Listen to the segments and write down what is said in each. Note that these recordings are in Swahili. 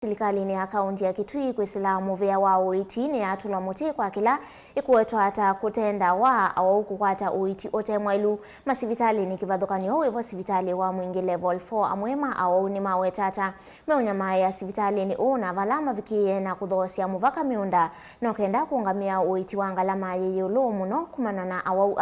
Silikali ni kaunti ya Kitui kwisila muvia wa Uiiti niyatulwa muti kwa kila kuweta hata kute ndawa awau kukwata Uiiti ote mwailu masivitalini kivathukan'yo wivo sivitali wa Mwingi level 4 Amwe awau nimaweta hata meunyamaiya sivitalini na vala mavikiyite na kuthoosya muvaka miunda nokenda kuungamia Uiiti wa ngalama yeyulu muno kumana na awau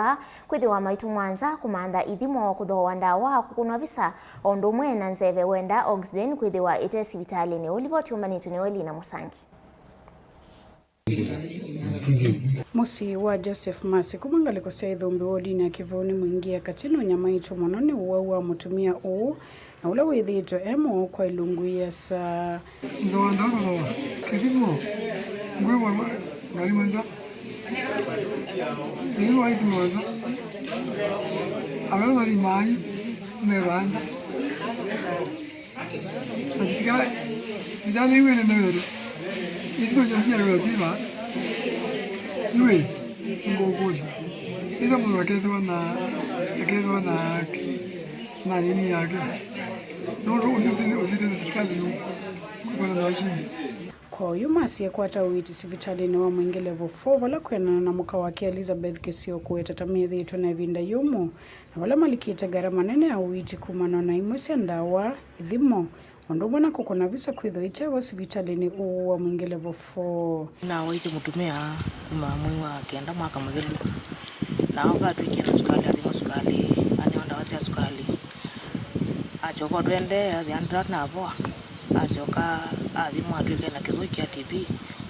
kwithiwa maitu mwanza kumanda ithimo kuthoa ndawa kukunwa visa ondumwe na nzeve wenda oxygen kwithiwa ite sivitalini ulivoti umanitu ni weli na musangi. Musi wa Joseph Masi kumangaliko cia ithumbi wodini ya kivuni Mwingi ya katino nyamaitu mono ni uwau wa mutumia uu na ula withitwe emo kwa ilungu ya sa nzawandano kivimo ngwewa ngalimanza iyo waiti mwanza abana bali mai nebanza azitika sivitali iwe nenewere itiko jamia yo ziba iwe ngogoli ida mwana akedwa na nini yake ndio usizini Silikali kwa nashini kwa yumasi ya kwata Uiiti sivitalini wa Mwingi level 4 vala kwenana na muka wake Elizabeth Kisio Kuweta tamithi ito na vinda yumu na vala malikite garama nene ya Uiiti kumano na imwesi ndawa ithimo ondumwe na kukona visa kwitho itewa sivitalini wa Mwingi level 4 na waiti mutumia kuma mwiwa kenda mwaka muthelu na wakatuikia na sukali athimo sukali anionda wasia sukali achoka twende athiandra na avoa achoka athimo atuike na kithui kia TB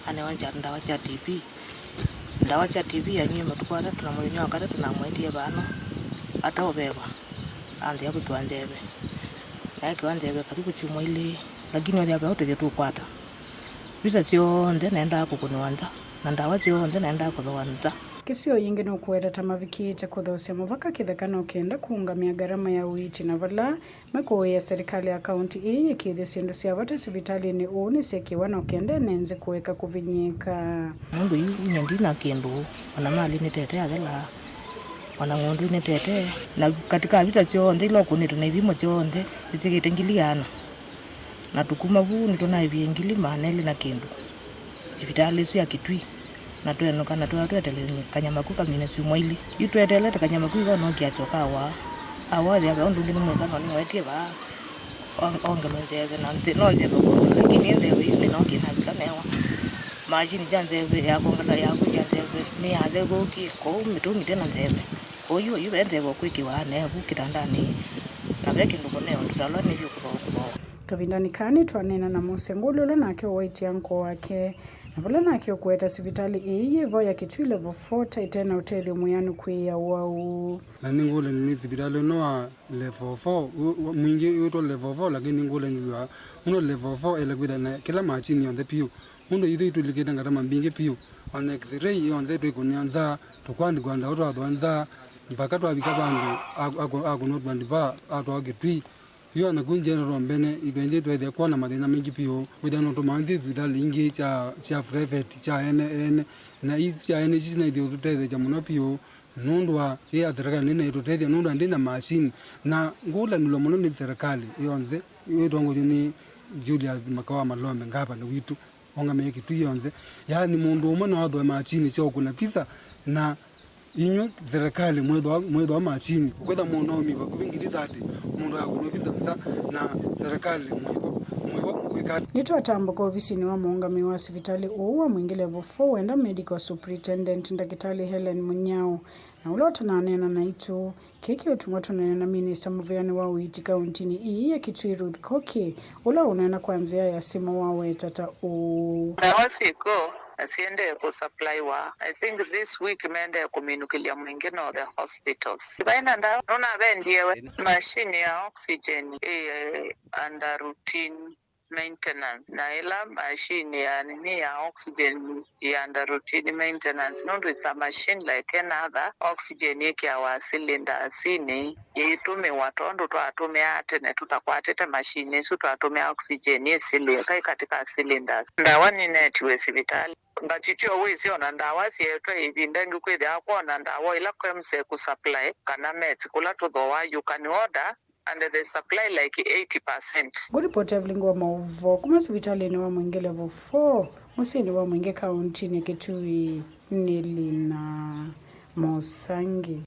anionja ndawa cia TB anywe matuku atatu na muthenya wa katatu na mwendie bano ata ubeba anthi akutwa njebe na kiwa njebe karibu chimwili lakini wale hapa wote tukwata visa cionthe nenda kukunwanza na ndawa cionthe nenda kuthowanza Kisio yingi no Kuweta ta mavikiyite kuthoosya muvaka kithekano kenda kuungamia garama ya Uiiti na vala mekuya serikali ya kaunti iyi ikithia sindu cia vata sivitalini uni sekiwa no kenda nenze kuweka kuvinyika mundu nyendi na kindu ona mali ni tete athela ona ngondu ni tete na katika vita cionthe ilo kunitu na ithimo cionthe isikite ngiliana na tukuma vu ni tuna ngili maneli na kindu sivitali cia Kitui na tweno kana twatwetele kanyamaku kamine si mwaili itwetele kanyamaku igo no kiachoka awa ya ondu ngini mweka no ni wetie ba ongelo njeve na no njeve lakini ndewe ni no kina bikanewa majini janzeve ya kongala ya kujanzeve ni ade goki ko mitungi tena nzeve oyu benze go kwikiwa ne bukitandani na beke ndukoneo tutalo ni byo kubo kavindani kani twanena na musengulolo nake Uiiti anko wake na vala nake Kuweta sivitali iyi vo ya Kitui level 4 taitena utethio muyanu kwi ya awau na ningole ni sivitali no level 4 Mwingi uto level 4 lakini ngole ni uno level 4 ele kwida na kila machini on the piu uno idho itulikita ngarama mbingi piu on x-ray on the tukunyanza tukwandi kwanda uto adwanza mpaka twabika bandu akunotwa ndiva atwa Kitui yo na kunjero mbene ibende twede kwa na madena mengi pio widano to manzi sivitali ingi cha private cha ene na hizi cha ene hizi na idio tutede cha muno pio nundwa ya serikali nene tutede nundwa ndina machine na ngula nilo muno ni serikali yonze yodongo ni Julia makawa malombe ngapa na witu onga meki tu yonze yani mundu umwe na wadho machine cho kuna pisa na inyo serikali mwedo wa machini kwenda munomi bakubingiri tati mundu akunoviza msa na serikali mwedo kwekati nito tambuka ofisini wa muungami wa sivitali wa Mwingi level 4 wenda medical superintendent ndakitali Helen Munyao na ulota na nena na itu keki utumwa na minister muvia wa Uiiti kauntini iyi ya Kitui Ruth Koki ula unena kwanzia ya simu wa wetata Nawasiko asiende ku supply wa I think this week mende kuminukilia Mwingi no the hospitals baina nda nona bendiwe machine ya oxygen under routine maintenance na ila machine ya nini ya oxygen ya under routine maintenance no is a machine like another oxygen yake wa cylinder sini yitume watondo twatume atene tutakwatete machine su twatume oxygen yesile kai katika cylinders ndawa ni netwe sivitali ngaticho wizi ona ndawa sietwe ibindengi kwithia kwona ndawa ila kwemse ku supply kana meds kula tuthowa you can order and they supply like 80%. Kuripoti ya vilingo wa mauvo kuma sivitalini wa Mwingi level 4 musini wa Mwingi kaunti ni Kitui nili na Mosangi.